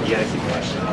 You gotta keep watching.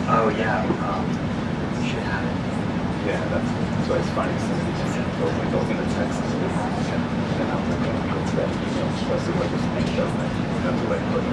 Oh yeah, you should have it. Yeah, that's why it's funny. Like those in the text, and then I'm like, go to that email, especially like this thing does that. That's what I put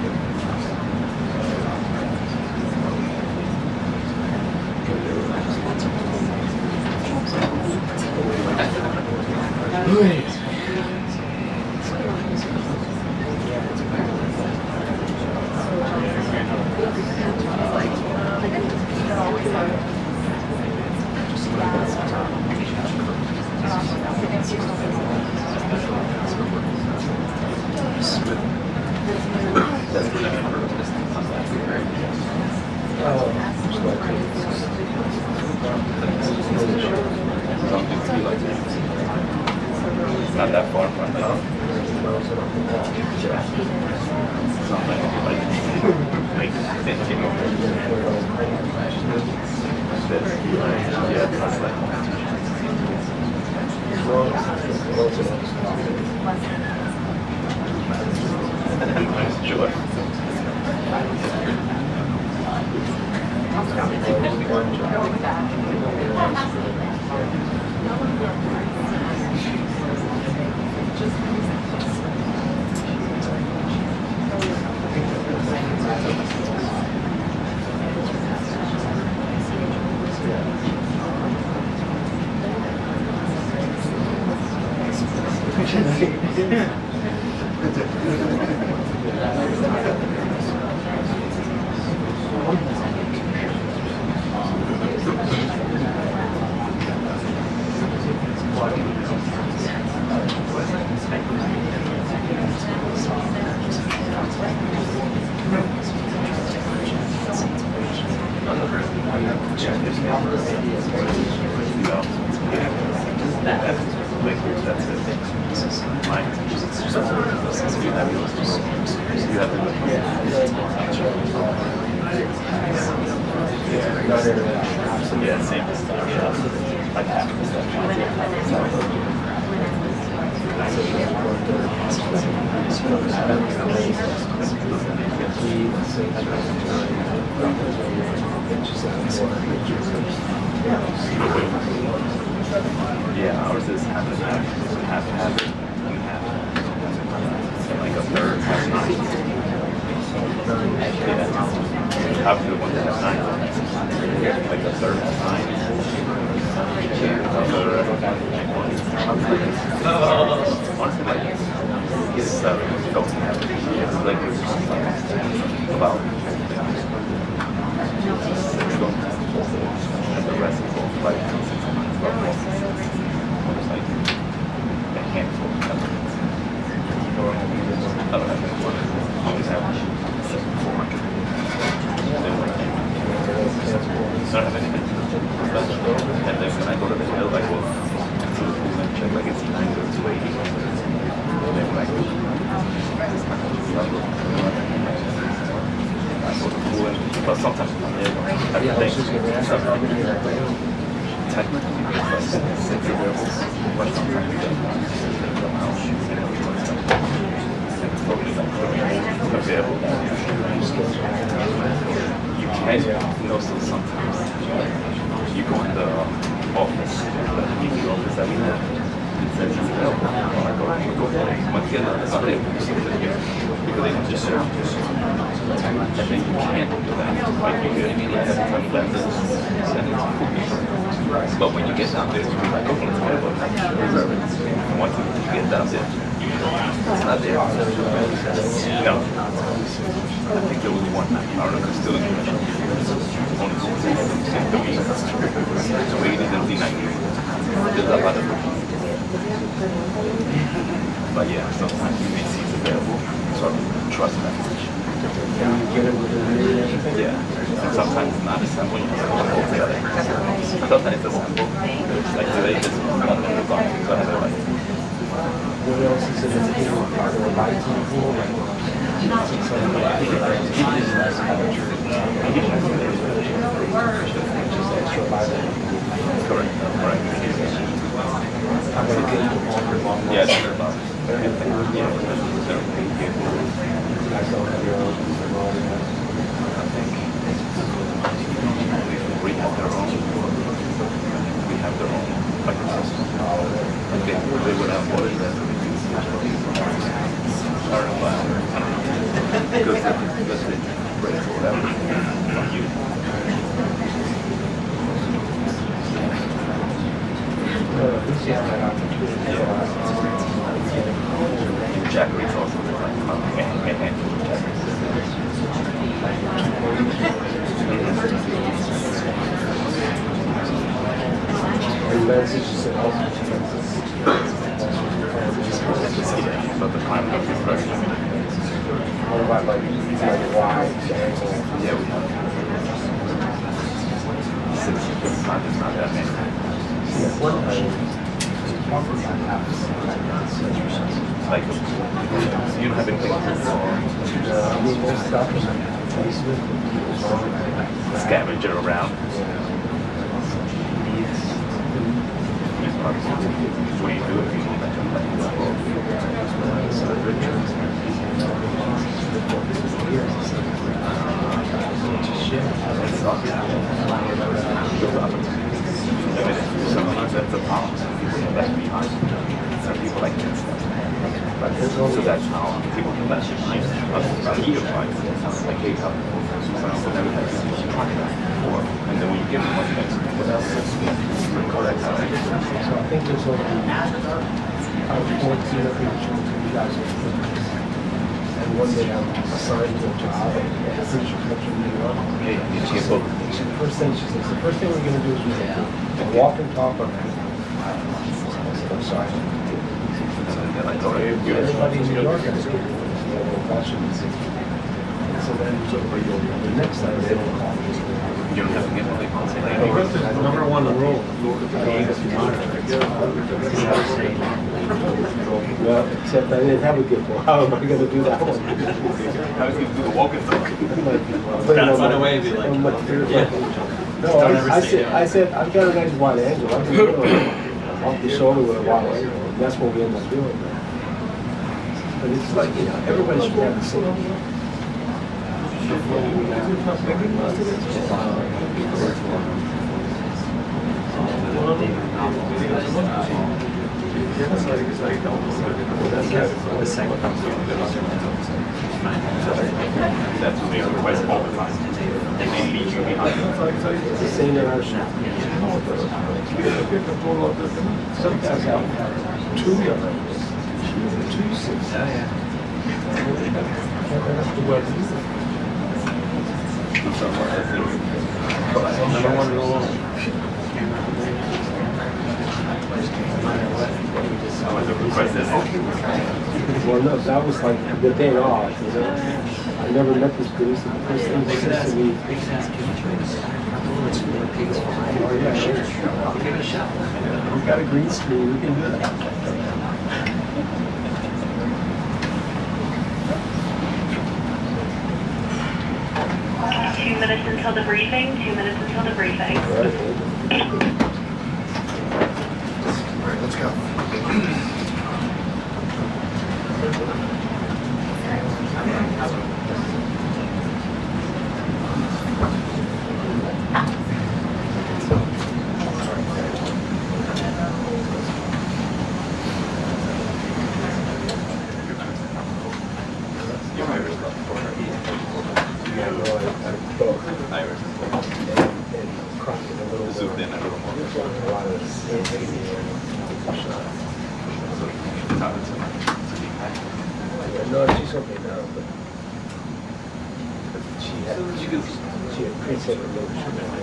not that far from it. It's not yeah, it's like sure. You have to look. Yeah, same. Yeah. Like half the stuff. Yeah, ours is half and half. Half and half. Like a third, half nine. Yeah. Half the one that has nine. Like a third has nine. Honestly, like, it's don't have it. It's like about six don't have, and the rest is all like 6 months. Almost like a handful of elements. I don't have any one. I always have 400. I don't have anything special. And then when I go to the hill, I go to the pool and check like it's 90 or 280. And then when I go to the pool, but sometimes I think technically it's like 6 available, but sometimes we don't come out and it's totally like available. You can, so sometimes you go in the office, the DP office that we have, it says it's available. I go ahead, once again, it's not able to because they don't just show. I think you can't do that. Like you could have time classes and it's cool. But when you get down there, you're like, okay, it's available. Reserve it. And once you get down there, it's not there. No. I think there was one night. I don't know if it's still in commission. Only 280s and 390s. There's a lot of them. But yeah, sometimes you may see it's available. So trust message. Yeah. And sometimes it's not assembled. Sometimes it's assembled. Like today, this one of them was on. So I had to like. What else is in the pool? Are there lights in the pool? Correct. Right. I'm going to get you on. Yeah, it's about. Yeah. We have their own. We have their own microsystem. They would have what is that? Because that's it. Right for whatever. From you. Jack rates also and but the climate of the pressure. What about like wide angle? Yeah, we have 6. It's not that many. Like you don't have anything to scavenger around. What do you do if you need that? Sometimes that's a problem. Some people are left behind. Some people like that stuff. So that's how people can left behind. Like, hey, how? So then we have to try that. And then when you give them one thing, what else is correct? So I think there's over 14 of each of you guys. And one day I'm assigned to a job at a teacher from New York. Okay, The first thing she says, the first thing we're going to do is we're going to walk and talk on that. I said, I'm sorry. Everybody in New York has questions. So then, the next time they don't call me. You don't have to get what they call Number one rule. Well, except I didn't have a gift. Well, how am I gonna do that one? How is he do the walk and talk? Find a way to be like, yeah. No, Don't ever I say said, no. I said, I've got a nice wide angle. I can go off the shoulder with a wide angle. And that's what we end up doing. But it's like, you know, everybody should have the same. The second That's what they request all the time. They lead you behind. It's the same in our shop. Sometimes have two yards, 2 6. Oh, yeah. Number one rule. I was a request this. Well, no, that was like the day off, you know. I never met this producer. The first thing he says to me, We could ask him to join us. Let's do the pigs fly. oh yeah, Sure. sure. I'll give it a shot. We've got a green screen, we can do that. 2 minutes until the briefing, 2 minutes until the briefing. All right, let's go. Your Irish love for Yeah, no, I both. Irish. And cropped it a little more. Zoomed in a little more. A lot of sanding and no, she's okay now, but she had preset a little sugar. I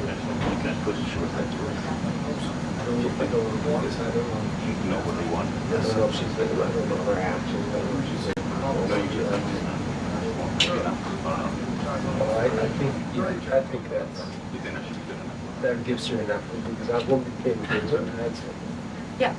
don't know what they want. know if she's been, I don't know her actions, I don't know if she's been. No, you just I think that's, you think that should be good enough? that gives her enough, because I won't be paying things on that, so. Yeah.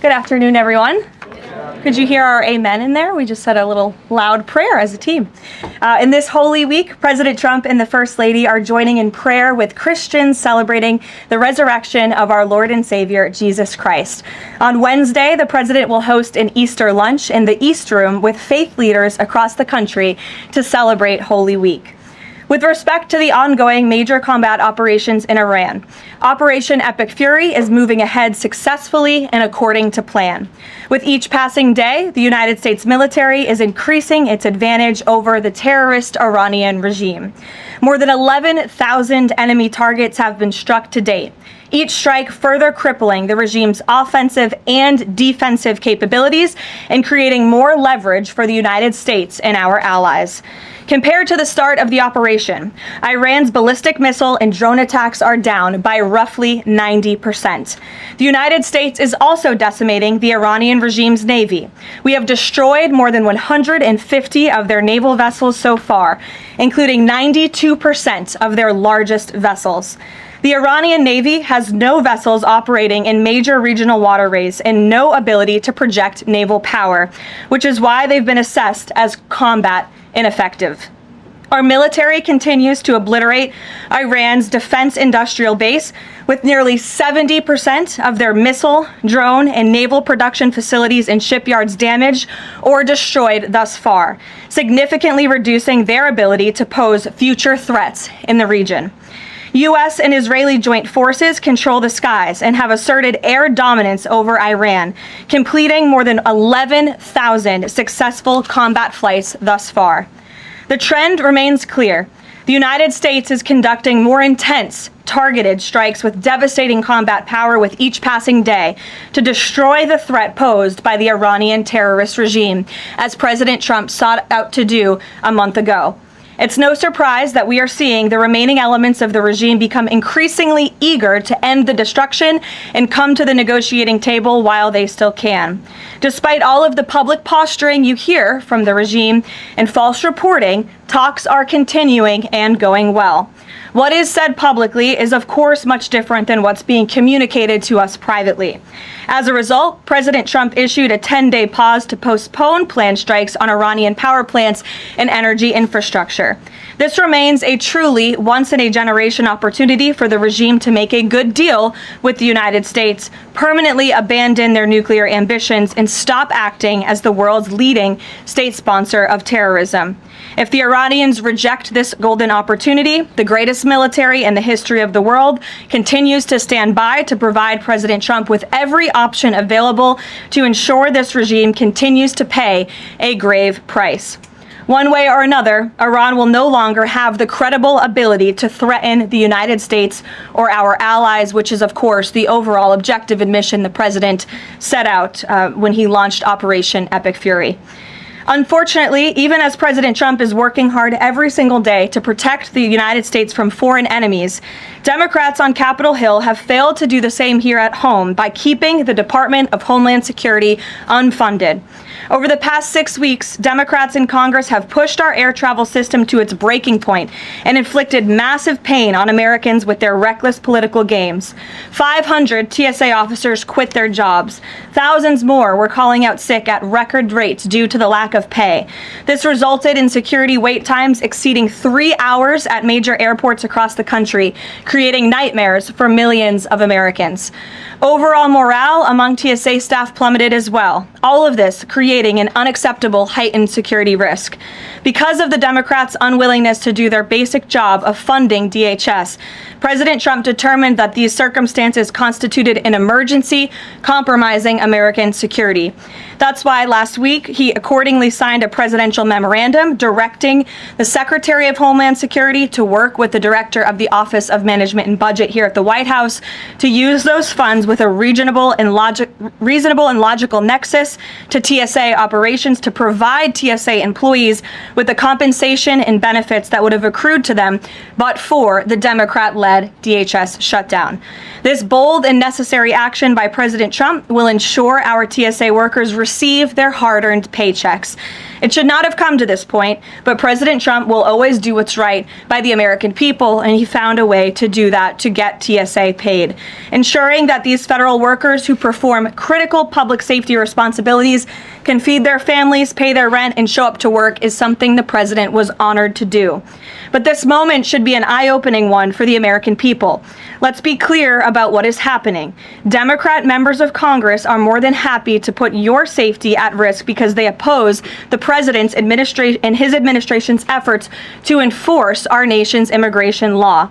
Good afternoon, everyone. Could you hear our amen in there? We just said a little loud prayer as a team. In this Holy Week, President Trump and the First Lady are joining in prayer with Christians celebrating the resurrection of our Lord and Savior, Jesus Christ. On Wednesday, the President will host an Easter lunch in the East Room with faith leaders across the country to celebrate Holy Week. With respect to the ongoing major combat operations in Iran, Operation Epic Fury is moving ahead successfully and according to plan. With each passing day, the United States military is increasing its advantage over the terrorist Iranian regime. More than 11,000 enemy targets have been struck to date, each strike further crippling the regime's offensive and defensive capabilities and creating more leverage for the United States and our allies. Compared to the start of the operation, Iran's ballistic missile and drone attacks are down by roughly 90%. The United States is also decimating the Iranian regime's navy. We have destroyed more than 150 of their naval vessels so far, including 92% of their largest vessels. The Iranian Navy has no vessels operating in major regional waterways and no ability to project naval power, which is why they've been assessed as combat ineffective. Our military continues to obliterate Iran's defense industrial base, with nearly 70% of their missile, drone, and naval production facilities and shipyards damaged or destroyed thus far, significantly reducing their ability to pose future threats in the region. U.S. and Israeli joint forces control the skies and have asserted air dominance over Iran, completing more than 11,000 successful combat flights thus far. The trend remains clear. The United States is conducting more intense, targeted strikes with devastating combat power with each passing day to destroy the threat posed by the Iranian terrorist regime, as President Trump sought out to do a month ago. It's no surprise that we are seeing the remaining elements of the regime become increasingly eager to end the destruction and come to the negotiating table while they still can. Despite all of the public posturing you hear from the regime and false reporting, talks are continuing and going well. What is said publicly is, of course, much different than what's being communicated to us privately. As a result, President Trump issued a 10-day pause to postpone planned strikes on Iranian power plants and energy infrastructure. This remains a truly once-in-a-generation opportunity for the regime to make a good deal with the United States, permanently abandon their nuclear ambitions, and stop acting as the world's leading state sponsor of terrorism. If the Iranians reject this golden opportunity, the greatest military in the history of the world continues to stand by to provide President Trump with every option available to ensure this regime continues to pay a grave price. One way or another, Iran will no longer have the credible ability to threaten the United States or our allies, which is, of course, the overall objective and mission the president set out when he launched Operation Epic Fury. Unfortunately, even as President Trump is working hard every single day to protect the United States from foreign enemies, Democrats on Capitol Hill have failed to do the same here at home by keeping the Department of Homeland Security unfunded. Over the past 6 weeks, Democrats in Congress have pushed our air travel system to its breaking point and inflicted massive pain on Americans with their reckless political games. 500 TSA officers quit their jobs. Thousands more were calling out sick at record rates due to the lack of pay. This resulted in security wait times exceeding 3 hours at major airports across the country, creating nightmares for millions of Americans. Overall morale among TSA staff plummeted as well. All of this creating an unacceptable heightened security risk. Because of the Democrats' unwillingness to do their basic job of funding DHS, President Trump determined that these circumstances constituted an emergency, compromising American security. That's why last week he accordingly signed a presidential memorandum directing the Secretary of Homeland Security to work with the Director of the Office of Management and Budget here at the White House to use those funds with a reasonable and logical nexus to TSA operations to provide TSA employees with the compensation and benefits that would have accrued to them but for the Democrat-led DHS shutdown. This bold and necessary action by President Trump will ensure our TSA workers receive their hard-earned paychecks attacks. It should not have come to this point, but President Trump will always do what's right by the American people, and he found a way to do that to get TSA paid. Ensuring that these federal workers who perform critical public safety responsibilities can feed their families, pay their rent, and show up to work is something the president was honored to do. But this moment should be an eye-opening one for the American people. Let's be clear about what is happening. Democrat members of Congress are more than happy to put your safety at risk because they oppose the president's administration and his administration's efforts to enforce our nation's immigration law.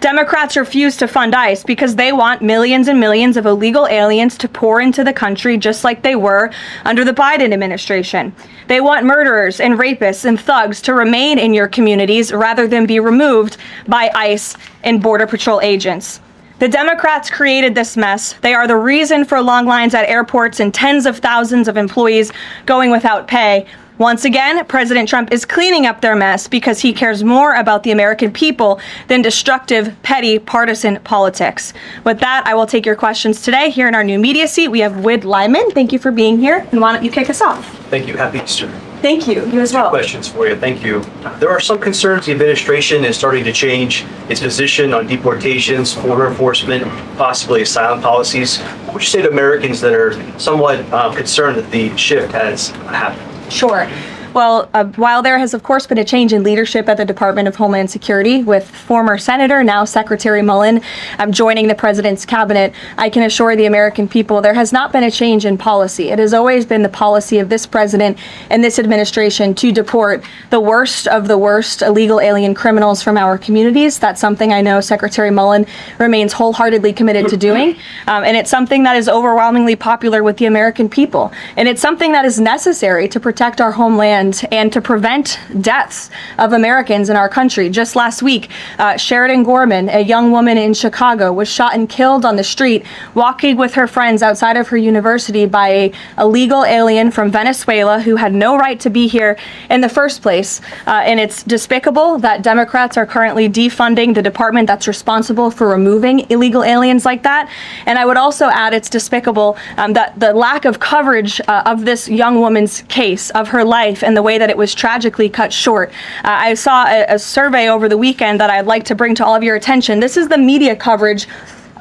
Democrats refuse to fund ICE because they want millions and millions of illegal aliens to pour into the country just like they were under the Biden administration. They want murderers and rapists and thugs to remain in your communities rather than be removed by ICE and Border Patrol agents. The Democrats created this mess. They are the reason for long lines at airports and tens of thousands of employees going without pay. Once again, President Trump is cleaning up their mess because he cares more about the American people than destructive, petty, partisan politics. With that, I will take your questions today. Here in our new media seat, we have Wid Lyman. Thank you for being here. And why don't you kick us off? Thank you. Happy Easter. Thank you. You as well. Questions for you. Thank you. There are some concerns the administration is starting to change its position on deportations, border enforcement, possibly asylum policies. What would you say to Americans that are somewhat concerned that the shift has happened? Sure. Well, while there has, of course, been a change in leadership at the Department of Homeland Security with former Senator, now Secretary Mullen, joining the president's cabinet, I can assure the American people there has not been a change in policy. It has always been the policy of this president and this administration to deport the worst of the worst illegal alien criminals from our communities. That's something I know Secretary Mullen remains wholeheartedly committed to doing. And it's something that is overwhelmingly popular with the American people. And it's something that is necessary to protect our homeland and to prevent deaths of Americans in our country. Just last week, Sheridan Gorman, a young woman in Chicago, was shot and killed on the street walking with her friends outside of her university by an illegal alien from Venezuela who had no right to be here in the first place. And it's despicable that Democrats are currently defunding the department that's responsible for removing illegal aliens like that. And I would also add it's despicable that the lack of coverage of this young woman's case, of her life, and the way that it was tragically cut short. I saw a survey over the weekend that I'd like to bring to all of your attention. This is the media coverage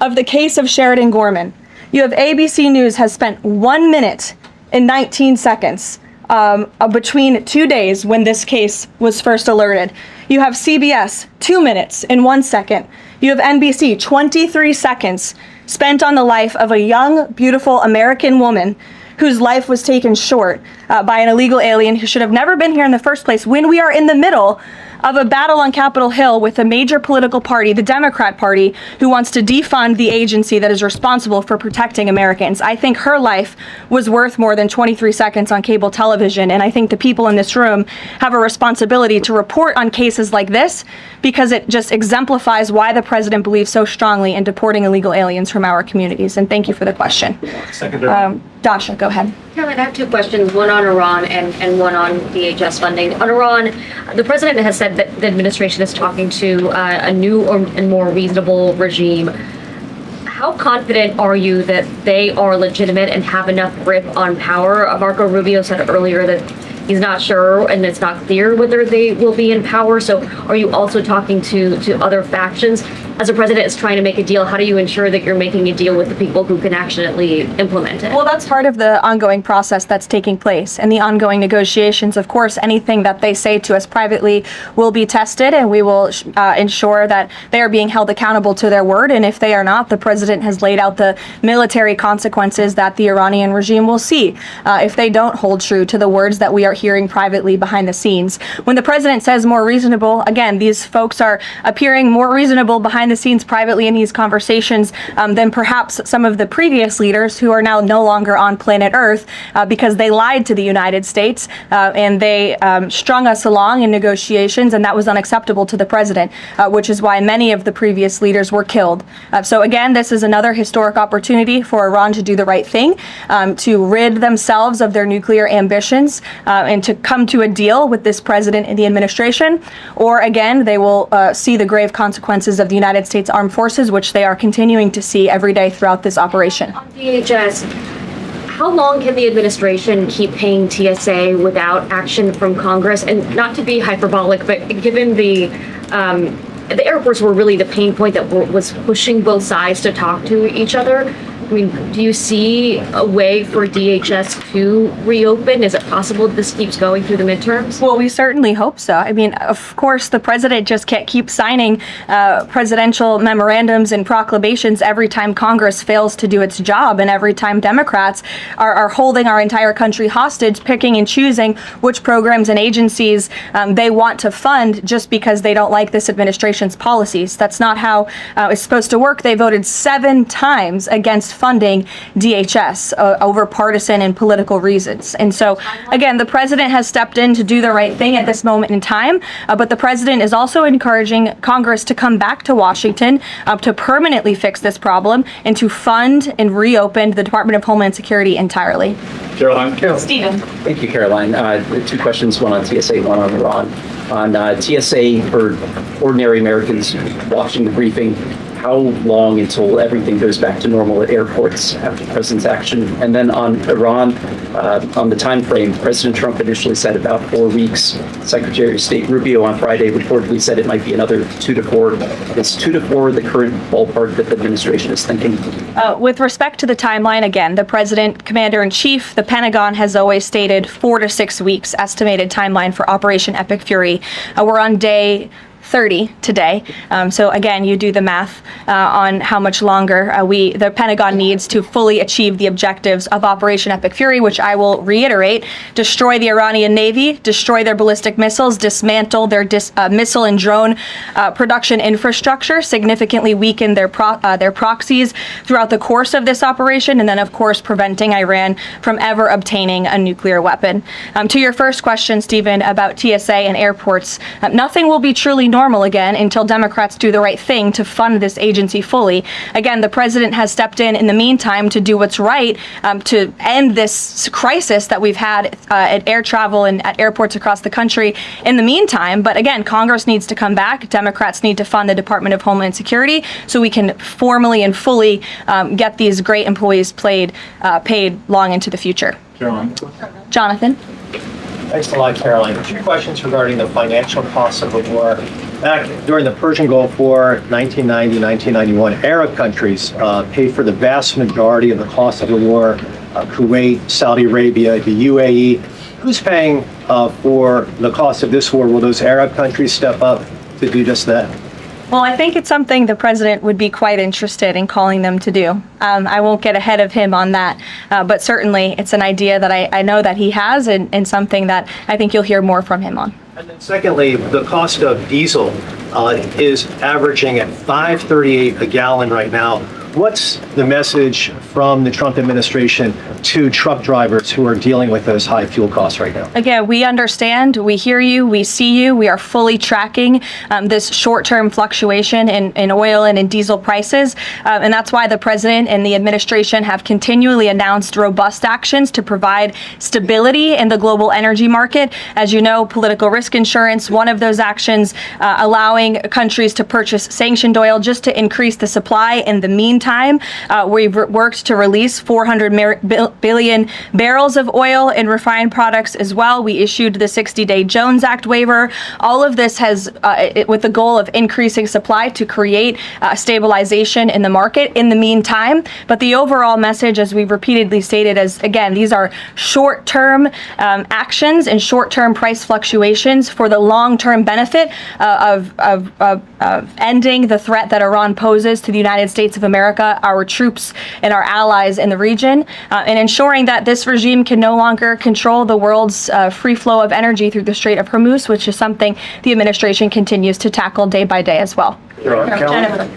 of the case of Sheridan Gorman. You have ABC News has spent 1 minute and 19 seconds between 2 days when this case was first alerted. You have CBS 2 minutes and 1 second. You have NBC 23 seconds spent on the life of a young, beautiful American woman whose life was taken short by an illegal alien who should have never been here in the first place, when we are in the middle of a battle on Capitol Hill with a major political party, the Democrat Party, who wants to defund the agency that is responsible for protecting Americans. I think her life was worth more than 23 seconds on cable television, and I think the people in this room have a responsibility to report on cases like this because it just exemplifies why the president believes so strongly in deporting illegal aliens from our communities. And thank you for the question. Dasha, go ahead. Caroline, I have two questions, one on Iran and one on DHS funding. On Iran, the president has said that the administration is talking to a new and more reasonable regime. How confident are you that they are legitimate and have enough grip on power? Marco Rubio said earlier that he's not sure and it's not clear whether they will be in power. So are you also talking to other factions? As the president is trying to make a deal, how do you ensure that you're making a deal with the people who can actually implement it? Well, that's part of the ongoing process that's taking place and the ongoing negotiations. Of course, anything that they say to us privately will be tested, and we will ensure that they are being held accountable to their word. And if they are not, the president has laid out the military consequences that the Iranian regime will see if they don't hold true to the words that we are hearing privately behind the scenes. When the president says more reasonable, again, these folks are appearing more reasonable behind the scenes privately in these conversations than perhaps some of the previous leaders who are now no longer on planet Earth because they lied to the United States and they strung us along in negotiations, and that was unacceptable to the president, which is why many of the previous leaders were killed. So again, this is another historic opportunity for Iran to do the right thing, to rid themselves of their nuclear ambitions and to come to a deal with this president and the administration, or again, they will see the grave consequences of the United States Armed Forces, which they are continuing to see every day throughout this operation. On DHS, how long can the administration keep paying TSA without action from Congress? And not to be hyperbolic, but given the airports were really the pain point that was pushing both sides to talk to each other. I mean, do you see a way for DHS to reopen? Is it possible this keeps going through the midterms? Well, we certainly hope so. I mean, of course, the president just can't keep signing presidential memorandums and proclamations every time Congress fails to do its job, and every time Democrats are holding our entire country hostage, picking and choosing which programs and agencies they want to fund just because they don't like this administration's policies. That's not how it's supposed to work. They voted 7 times against funding DHS over partisan and political reasons. And so, again, the president has stepped in to do the right thing at this moment in time, but the president is also encouraging Congress to come back to Washington to permanently fix this problem and to fund and reopen the Department of Homeland Security entirely. Caroline. Stephen. Thank you, Caroline. 2 questions, one on TSA, one on Iran. On TSA, for ordinary Americans watching the briefing, how long until everything goes back to normal at airports after the president's action? And then on Iran, on the time frame, President Trump initially said about 4 weeks. Secretary of State Rubio on Friday reportedly said it might be another 2 to 4. Is 2 to 4 the current ballpark that the administration is thinking? With respect to the timeline, again, the president, commander-in-chief, the Pentagon has always stated 4 to 6 weeks estimated timeline for Operation Epic Fury. We're on day 30 today. So again, you do the math on how much longer the Pentagon needs to fully achieve the objectives of Operation Epic Fury, which I will reiterate: destroy the Iranian Navy, destroy their ballistic missiles, dismantle their missile and drone production infrastructure, significantly weaken their proxies throughout the course of this operation, and then, of course, preventing Iran from ever obtaining a nuclear weapon. To your first question, Stephen, about TSA and airports, nothing will be truly normal again until Democrats do the right thing to fund this agency fully. Again, the president has stepped in the meantime to do what's right to end this crisis that we've had at air travel and at airports across the country in the meantime. But again, Congress needs to come back. Democrats need to fund the Department of Homeland Security so we can formally and fully get these great employees paid long into the future. Caroline. Jonathan? Thanks a lot, Caroline. 2 questions regarding the financial costs of the war. Back during the Persian Gulf War, 1990, 1991, Arab countries paid for the vast majority of the cost of the war. Kuwait, Saudi Arabia, the UAE. Who's paying for the cost of this war? Will those Arab countries step up to do just that? Well, I think it's something the president would be quite interested in calling them to do. I won't get ahead of him on that, but certainly it's an idea that I know that he has and something that I think you'll hear more from him on. And then secondly, the cost of diesel is averaging at $5.38 a gallon right now. What's the message from the Trump administration to truck drivers who are dealing with those high fuel costs right now? Again, we understand, we hear you, we see you. We are fully tracking this short-term fluctuation in oil and in diesel prices. And that's why the president and the administration have continually announced robust actions to provide stability in the global energy market. As you know, political risk insurance, one of those actions, allowing countries to purchase sanctioned oil just to increase the supply. In the meantime, we've worked to release 400 billion barrels of oil and refined products as well. We issued the 60-day Jones Act waiver. All of this has, with the goal of increasing supply to create stabilization in the market in the meantime. But the overall message, as we've repeatedly stated, is, again, these are short-term actions and short-term price fluctuations for the long-term benefit of ending the threat that Iran poses to the United States of America, our troops, and our allies in the region, and ensuring that this regime can no longer control the world's free flow of energy through the Strait of Hormuz, which is something the administration continues to tackle day by day as well. Jennifer.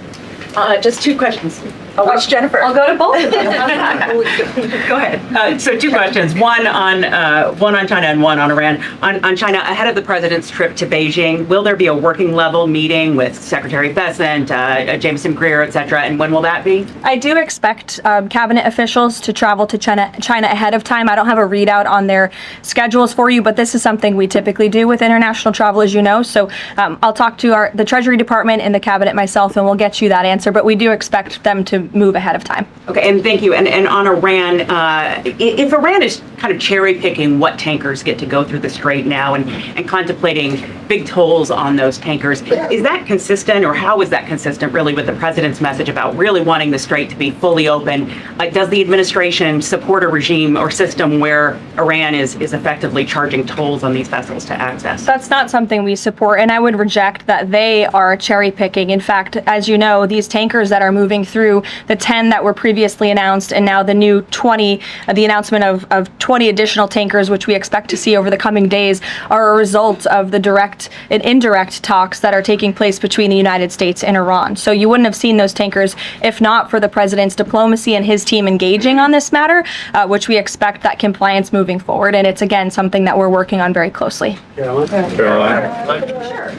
Just 2 questions. Which Jennifer? I'll go to both of them. Go ahead. So 2 questions. One on China and one on Iran. On China, ahead of the president's trip to Beijing, will there be a working level meeting with Secretary Bessent, Jameson Greer, et cetera? And when will that be? I do expect cabinet officials to travel to China ahead of time. I don't have a readout on their schedules for you, but this is something we typically do with international travel, as you know. So I'll talk to the Treasury Department and the cabinet myself, and we'll get you that answer. But we do expect them to move ahead of time. Okay, and thank you. And on Iran, if Iran is kind of cherry picking what tankers get to go through the Strait now and contemplating big tolls on those tankers, is that consistent, or how is that consistent really with the president's message about really wanting the Strait to be fully open? Does the administration support a regime or system where Iran is effectively charging tolls on these vessels to access? That's not something we support, and I would reject that they are cherry picking. In fact, as you know, these tankers that are moving through, the 10 that were previously announced and now the new 20, the announcement of 20 additional tankers, which we expect to see over the coming days, are a result of the direct and indirect talks that are taking place between the United States and Iran. So you wouldn't have seen those tankers if not for the president's diplomacy and his team engaging on this matter, which we expect that compliance moving forward. And it's, again, something that we're working on very closely. Karoline?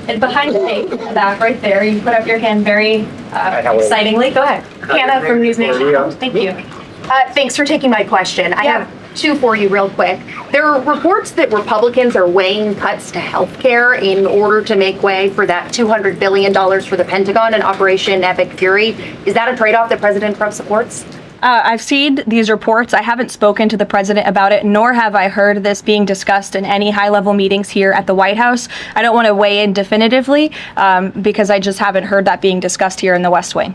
And behind me, back right there, you put up your hand very excitingly. Go ahead. Hannah from News Nation. Thank you. Thanks for taking my question. I have two for you real quick. There are reports that Republicans are weighing cuts to healthcare in order to make way for that $200 billion for the Pentagon and Operation Epic Fury. Is that a trade-off that President Trump supports? I've seen these reports. I haven't spoken to the president about it, nor have I heard this being discussed in any high-level meetings here at the White House. I don't want to weigh in definitively because I just haven't heard that being discussed here in the West Wing.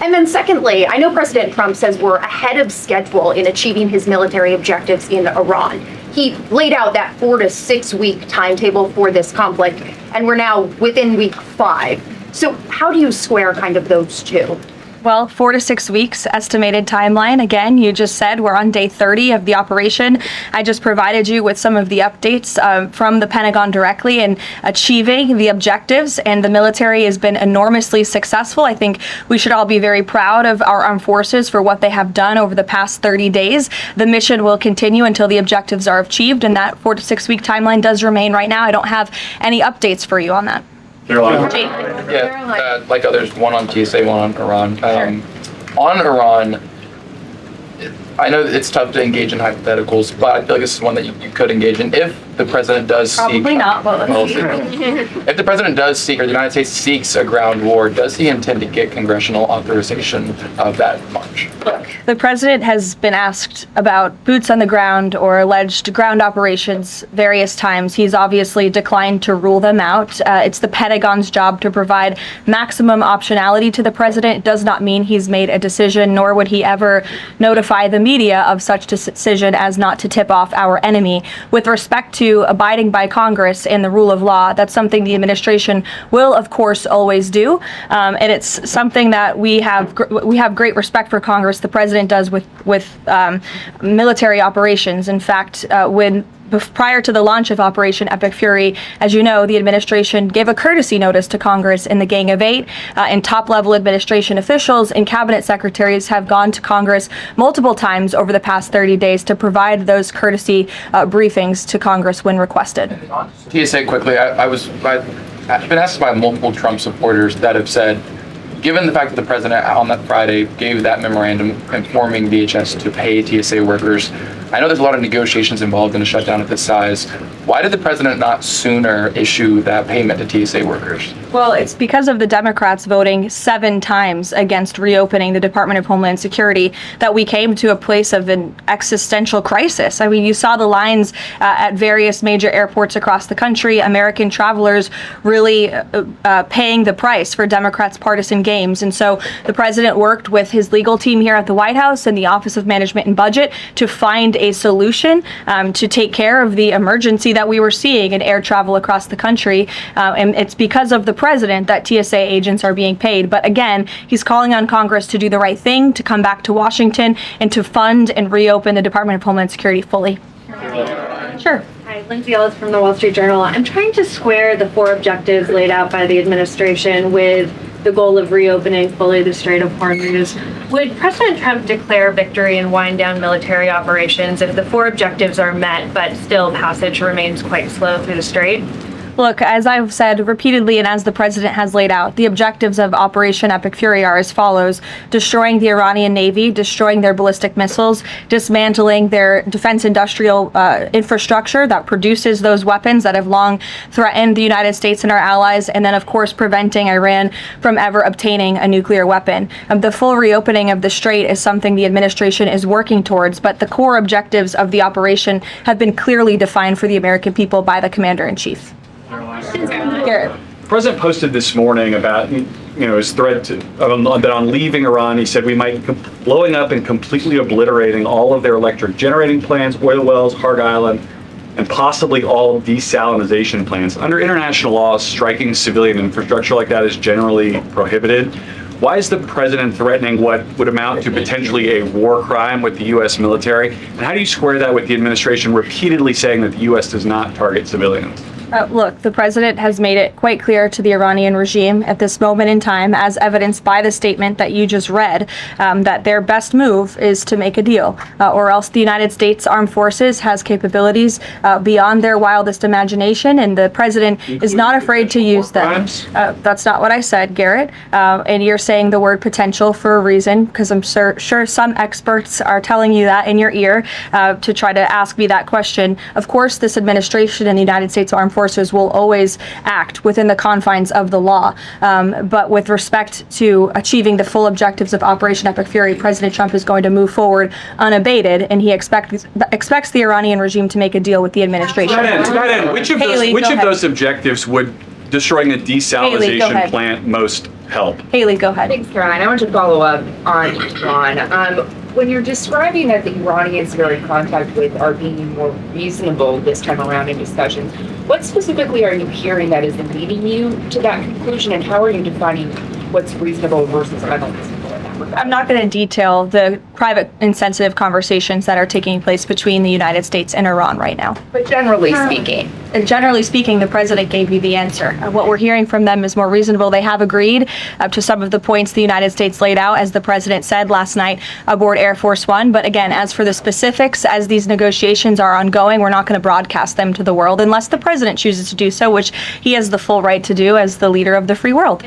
And then secondly, I know President Trump says we're ahead of schedule in achieving his military objectives in Iran. He laid out that 4 to 6 week timetable for this conflict, and we're now within week 5. So how do you square kind of those two? Well, 4 to 6 weeks estimated timeline. Again, you just said we're on day 30 of the operation. I just provided you with some of the updates from the Pentagon directly in achieving the objectives, and the military has been enormously successful. I think we should all be very proud of our armed forces for what they have done over the past 30 days. The mission will continue until the objectives are achieved, and that 4 to 6 week timeline does remain right now. I don't have any updates for you on that. Yeah, like others, one on TSA, one on Iran. On Iran, I know that it's tough to engage in hypotheticals, but I feel like this is one that you could engage in. If the president does seek... Probably not, but let's see. If the president does seek, or the United States seeks a ground war, does he intend to get congressional authorization of that march? Look, the president has been asked about boots on the ground or alleged ground operations various times. He's obviously declined to rule them out. It's the Pentagon's job to provide maximum optionality to the president. It does not mean he's made a decision, nor would he ever notify the media of such decision as not to tip off our enemy. With respect to abiding by Congress and the rule of law, that's something the administration will, of course, always do. And it's something that we have great respect for Congress. The president does with military operations. In fact, prior to the launch of Operation Epic Fury, as you know, the administration gave a courtesy notice to Congress in the Gang of Eight, and top-level administration officials and cabinet secretaries have gone to Congress multiple times over the past 30 days to provide those courtesy briefings to Congress when requested. TSA, quickly, I've been asked by multiple Trump supporters that have said, given the fact that the president on that Friday gave that memorandum informing DHS to pay TSA workers, I know there's a lot of negotiations involved in a shutdown of this size. Why did the president not sooner issue that payment to TSA workers? Well, it's because of the Democrats voting 7 times against reopening the Department of Homeland Security that we came to a place of an existential crisis. I mean, you saw the lines at various major airports across the country, American travelers really paying the price for Democrats' partisan games. And so the president worked with his legal team here at the White House and the Office of Management and Budget to find a solution to take care of the emergency that we were seeing in air travel across the country. And it's because of the president that TSA agents are being paid. But again, he's calling on Congress to do the right thing, to come back to Washington and to fund and reopen the Department of Homeland Security fully. Sure. Hi, Lindsay Ellis from the Wall Street Journal. I'm trying to square the 4 objectives laid out by the administration with the goal of reopening fully the Strait of Hormuz. Would President Trump declare victory and wind down military operations if the 4 objectives are met, but still passage remains quite slow through the Strait? Look, as I've said repeatedly and as the president has laid out, the objectives of Operation Epic Fury are as follows: destroying the Iranian Navy, destroying their ballistic missiles, dismantling their defense industrial infrastructure that produces those weapons that have long threatened the United States and our allies, and then, of course, preventing Iran from ever obtaining a nuclear weapon. The full reopening of the strait is something the administration is working towards, but the core objectives of the operation have been clearly defined for the American people by the Commander-in-Chief. Garrett. The president posted this morning about, his threat that on leaving Iran, he said we might blowing up and completely obliterating all of their electric generating plants, oil wells, Harg Island, and possibly all desalinization plants. Under international law, striking civilian infrastructure like that is generally prohibited. Why is the president threatening what would amount to potentially a war crime with the U.S. military? And how do you square that with the administration repeatedly saying that the U.S. does not target civilians? Look, the president has made it quite clear to the Iranian regime at this moment in time, as evidenced by the statement that you just read, that their best move is to make a deal, or else the United States Armed Forces has capabilities beyond their wildest imagination, and the president is not afraid to use them. That's not what I said, Garrett. And you're saying the word potential for a reason, because I'm sure some experts are telling you that in your ear to try to ask me that question. Of course, this administration and the United States Armed Forces will always act within the confines of the law. But with respect to achieving the full objectives of Operation Epic Fury, President Trump is going to move forward unabated, and he expects the Iranian regime to make a deal with the administration. To that end, which of those objectives would destroying the desalinization plant most help? Haley, go ahead. Thanks, Caroline. I want to follow up on Iran. When you're describing that the Iranians you're in contact with are being more reasonable this time around in discussions, what specifically are you hearing that is leading you to that conclusion, and how are you defining what's reasonable versus unreasonable? I'm not going to detail the private and sensitive conversations that are taking place between the United States and Iran right now. But generally speaking. Generally speaking, the president gave you the answer. What we're hearing from them is more reasonable. They have agreed to some of the points the United States laid out, as the president said last night aboard Air Force One. But again, as for the specifics, as these negotiations are ongoing, we're not going to broadcast them to the world unless the president chooses to do so, which he has the full right to do as the leader of the free world.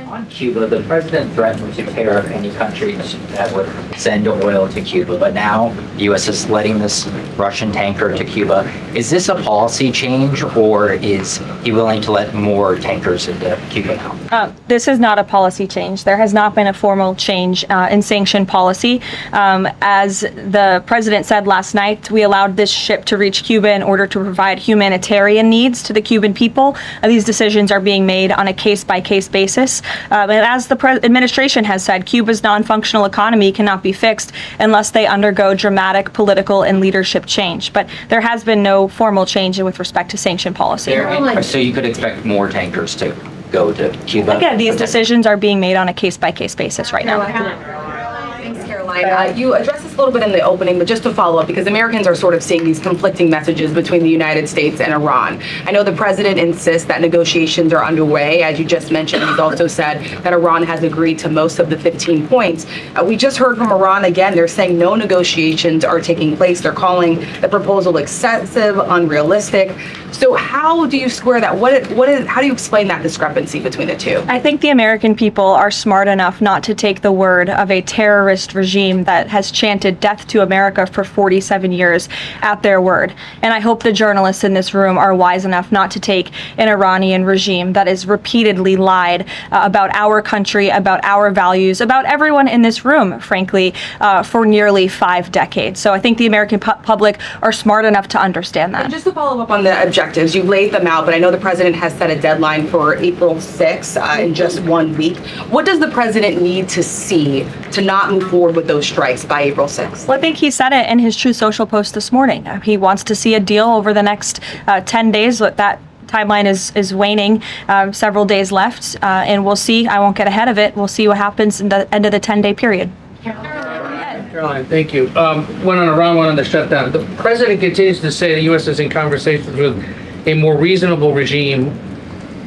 On Cuba, the president threatened to tear any countries that would send oil to Cuba, but now the U.S. is letting this Russian tanker to Cuba. Is this a policy change, or is he willing to let more tankers into Cuba now? This is not a policy change. There has not been a formal change in sanction policy. As the president said last night, we allowed this ship to reach Cuba in order to provide humanitarian needs to the Cuban people. These decisions are being made on a case-by-case basis. And as the administration has said, Cuba's non-functional economy cannot be fixed unless they undergo dramatic political and leadership change. But there has been no formal change with respect to sanction policy. So you could expect more tankers to go to Cuba? Again, these decisions are being made on a case-by-case basis right now. Thanks, Caroline. You addressed this a little bit in the opening, but just to follow up, because Americans are sort of seeing these conflicting messages between the United States and Iran. I know the president insists that negotiations are underway. As you just mentioned, he's also said that Iran has agreed to most of the 15 points. We just heard from Iran again. They're saying no negotiations are taking place. They're calling the proposal excessive, unrealistic. So how do you square that? How do you explain that discrepancy between the two? I think the American people are smart enough not to take the word of a terrorist regime that has chanted death to America for 47 years at their word. And I hope the journalists in this room are wise enough not to take an Iranian regime that has repeatedly lied about our country, about our values, about everyone in this room, frankly, for nearly 5 decades. So I think the American public are smart enough to understand that. And just to follow up on the objectives, you laid them out, but I know the president has set a deadline for April 6th in just 1 week. What does the president need to see to not move forward with those strikes by April 6th? Well, I think he said it in his True Social post this morning. He wants to see a deal over the next 10 days. That timeline is waning, several days left, and we'll see. I won't get ahead of it. We'll see what happens in the end of the 10-day period. Caroline, thank you. One on Iran, one on the shutdown. The president continues to say the U.S. is in conversations with a more reasonable regime,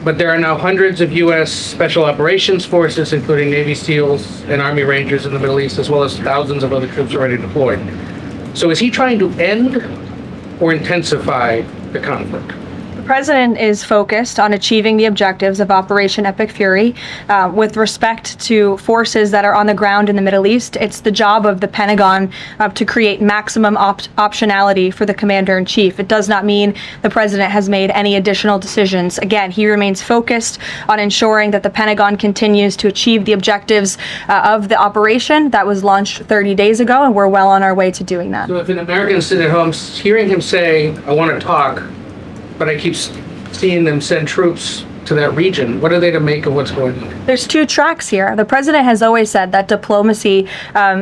but there are now hundreds of U.S. Special Operations Forces, including Navy SEALs and Army Rangers in the Middle East, as well as thousands of other troops already deployed. So is he trying to end or intensify the conflict? president is focused on achieving the objectives of Operation Epic Fury. With respect to forces that are on the ground in the Middle East, it's the job of the Pentagon to create maximum optionality for the commander-in-chief. It does not mean the president has made any additional decisions. Again, he remains focused on ensuring that the Pentagon continues to achieve the objectives of the operation that was launched 30 days ago, and we're well on our way to doing that. So if an American sitting at home hearing him say, I want to talk, but I keep seeing them send troops to that region, what are they to make of what's going on? There's two tracks here. The president has always said that diplomacy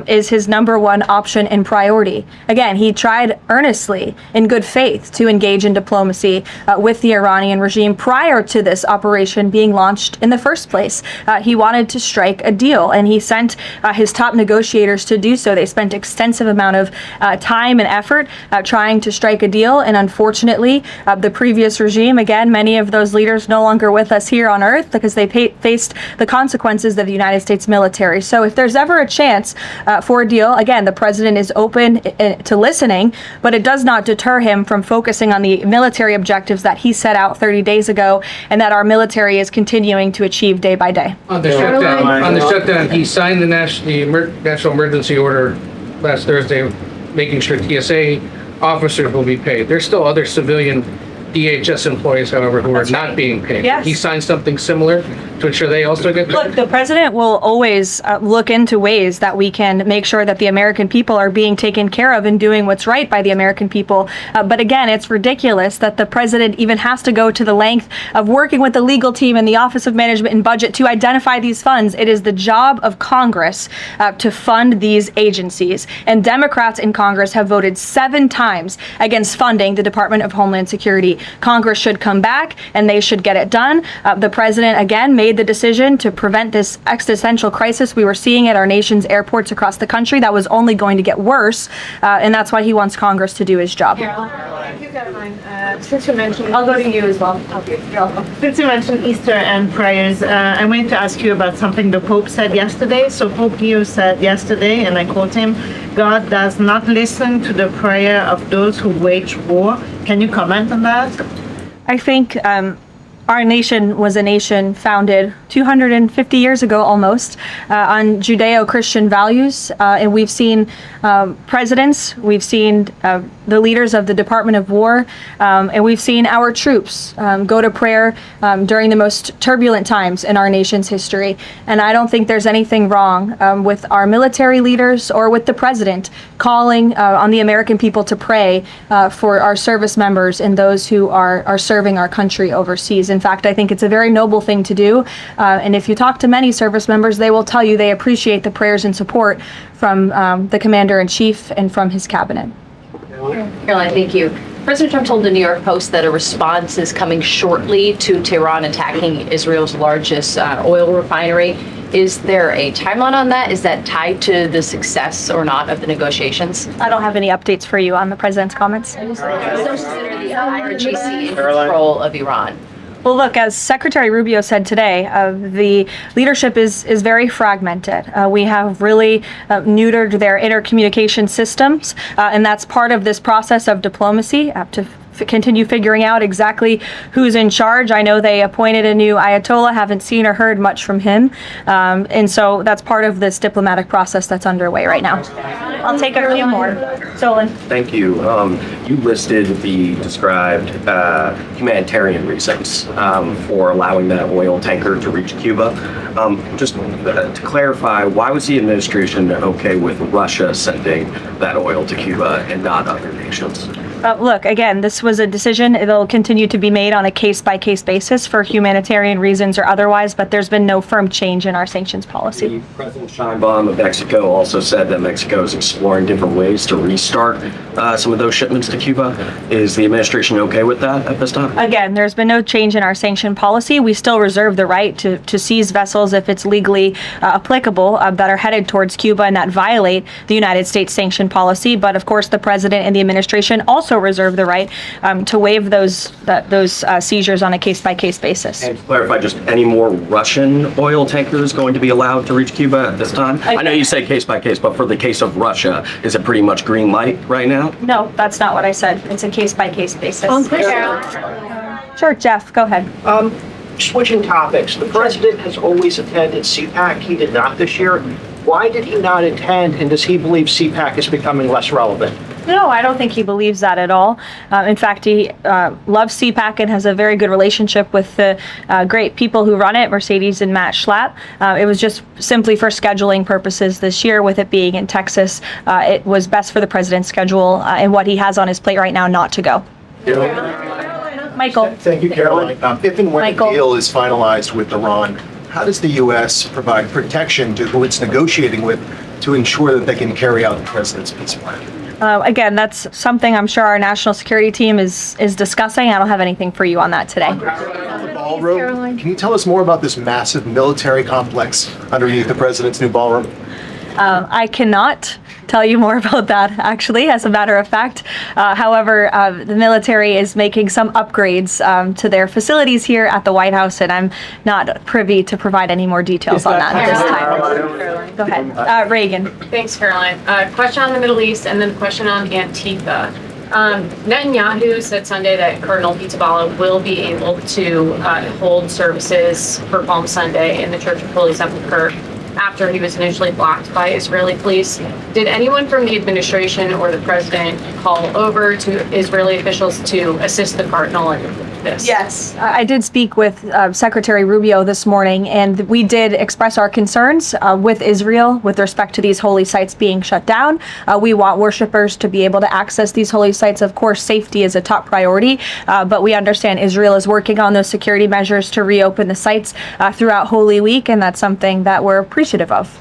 is his number one option and priority. Again, he tried earnestly, in good faith, to engage in diplomacy with the Iranian regime prior to this operation being launched in the first place. He wanted to strike a deal, and he sent his top negotiators to do so. They spent extensive amount of time and effort trying to strike a deal, and unfortunately, the previous regime, again, many of those leaders no longer with us here on Earth because they faced the consequences of the United States military. So if there's ever a chance for a deal, again, the president is open to listening, but it does not deter him from focusing on the military objectives that he set out 30 days ago and that our military is continuing to achieve day by day. On the shutdown, he signed the national emergency order last Thursday, making sure TSA officers will be paid. There's still other civilian DHS employees, however, who are not being paid. Yes. He signed something similar to ensure they also get paid? Look, the president will always look into ways that we can make sure that the American people are being taken care of and doing what's right by the American people. But again, it's ridiculous that the president even has to go to the length of working with the legal team and the Office of Management and Budget to identify these funds. It is the job of Congress to fund these agencies. And Democrats in Congress have voted 7 times against funding the Department of Homeland Security. Congress should come back and they should get it done. The president, again, made the decision to prevent this existential crisis we were seeing at our nation's airports across the country that was only going to get worse, and that's why he wants Congress to do his job. Thank you, Karoline. Since you mentioned, I'll go to you as well. Okay, you're welcome. Since you mentioned Easter and prayers, I wanted to ask you about something the Pope said yesterday. So Pope Leo said yesterday, and I quote him, "God does not listen to the prayer of those who wage war." Can you comment on that? I think our nation was a nation founded 250 years ago almost on Judeo-Christian values, and we've seen presidents, we've seen the leaders of the Department of War, and we've seen our troops go to prayer during the most turbulent times in our nation's history. And I don't think there's anything wrong with our military leaders or with the president calling on the American people to pray for our service members and those who are serving our country overseas. In fact, I think it's a very noble thing to do. And if you talk to many service members, they will tell you they appreciate the prayers and support from the Commander-in-Chief and from his cabinet. Karoline, thank you. President Trump told the New York Post that a response is coming shortly to Tehran attacking Israel's largest oil refinery. Is there a timeline on that? Is that tied to the success or not of the negotiations? I don't have any updates for you on the president's comments. Consider the IRGC in control of Iran. Well, look, as Secretary Rubio said today, the leadership is very fragmented. We have really neutered their intercommunication systems, and that's part of this process of diplomacy to continue figuring out exactly who's in charge. I know they appointed a new Ayatollah, haven't seen or heard much from him. And so that's part of this diplomatic process that's underway right now. I'll take a few more. Solon. Thank you. You listed the described humanitarian reasons for allowing that oil tanker to reach Cuba. Just to clarify, why was the administration okay with Russia sending that oil to Cuba and not other nations? Look, again, this was a decision. It'll continue to be made on a case-by-case basis for humanitarian reasons or otherwise, but there's been no firm change in our sanctions policy. President Sheinbaum of Mexico also said that Mexico is exploring different ways to restart some of those shipments to Cuba. Is the administration okay with that at this time? Again, there's been no change in our sanction policy. We still reserve the right to seize vessels if it's legally applicable that are headed towards Cuba and that violate the United States sanction policy. But of course, the president and the administration also reserve the right to waive those seizures on a case-by-case basis. And to clarify, just any more Russian oil tankers going to be allowed to reach Cuba at this time? I know you say case-by-case, but for the case of Russia, is it pretty much green light right now? No, that's not what I said. It's a case-by-case basis. Sure, Jeff, go ahead. Switching topics, the president has always attended CPAC. He did not this year. Why did he not attend, and does he believe CPAC is becoming less relevant? No, I don't think he believes that at all. In fact, he loves CPAC and has a very good relationship with the great people who run it, Mercedes and Matt Schlapp. It was just simply for scheduling purposes this year, with it being in Texas. It was best for the president's schedule and what he has on his plate right now not to go. Michael. Thank you, Caroline. If and when Michael. a deal is finalized with Iran, how does the U.S. provide protection to who it's negotiating with to ensure that they can carry out the president's peace plan? Again, that's something I'm sure our national security team is discussing. I don't have anything for you on that today. The ballroom. Can you tell us more about this massive military complex underneath the president's new ballroom? I cannot tell you more about that, actually, as a matter of fact. However, the military is making some upgrades to their facilities here at the White House, and I'm not privy to provide any more details on that at this time. Go ahead. Reagan. Thanks, Caroline. Question on the Middle East and then question on Antifa. Netanyahu said Sunday that Cardinal Pizzaballa will be able to hold services for Palm Sunday in the Church of Holy Sepulchre after he was initially blocked by Israeli police. Did anyone from the administration or the president call over to Israeli officials to assist the cardinal in this? Yes, I did speak with Secretary Rubio this morning, and we did express our concerns with Israel with respect to these holy sites being shut down. We want worshipers to be able to access these holy sites. Of course, safety is a top priority, but we understand Israel is working on those security measures to reopen the sites throughout Holy Week, and that's something that we're appreciative of.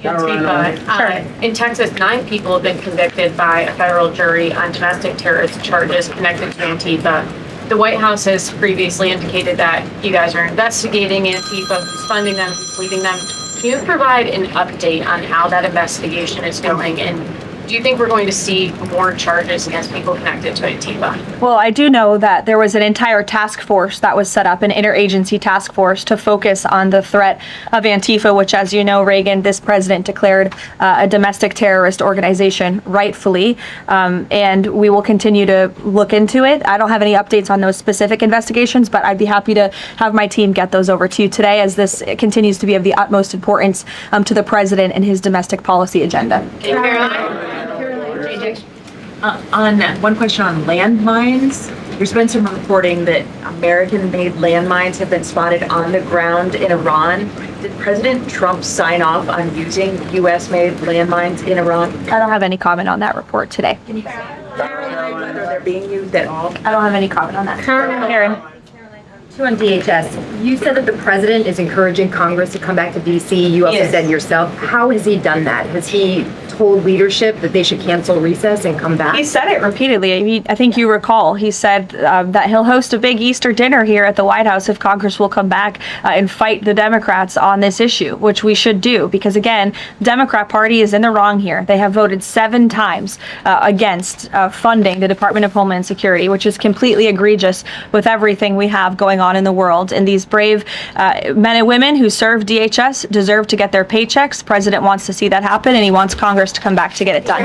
Antifa. In Texas, 9 people have been convicted by a federal jury on domestic terrorist charges connected to Antifa. The White House has previously indicated that you guys are investigating Antifa, who's funding them, who's leading them. Can you provide an update on how that investigation is going? And do you think we're going to see more charges against people connected to Antifa? Well, I do know that there was an entire task force that was set up, an interagency task force to focus on the threat of Antifa, which, as you know, Reagan, this president declared a domestic terrorist organization, rightfully, and we will continue to look into it. I don't have any updates on those specific investigations, but I'd be happy to have my team get those over to you today, as this continues to be of the utmost importance to the president and his domestic policy agenda. On one question on landmines, there's been some reporting that American-made landmines have been spotted on the ground in Iran. Did President Trump sign off on using U.S.-made landmines in Iran? I don't have any comment on that report today. Can you clarify whether they're being used at all? I don't have any comment on that. Karen. Two on DHS. You said that the president is encouraging Congress to come back to D.C. You also said yourself. How has he done that? Has he told leadership that they should cancel recess and come back? He said it repeatedly. I think you recall, he said that he'll host a big Easter dinner here at the White House if Congress will come back and fight the Democrats on this issue, which we should do, because again, the Democrat Party is in the wrong here. They have voted 7 times against funding the Department of Homeland Security, which is completely egregious with everything we have going on in the world. And these brave men and women who serve DHS deserve to get their paychecks. The president wants to see that happen, and he wants Congress to come back to get it done.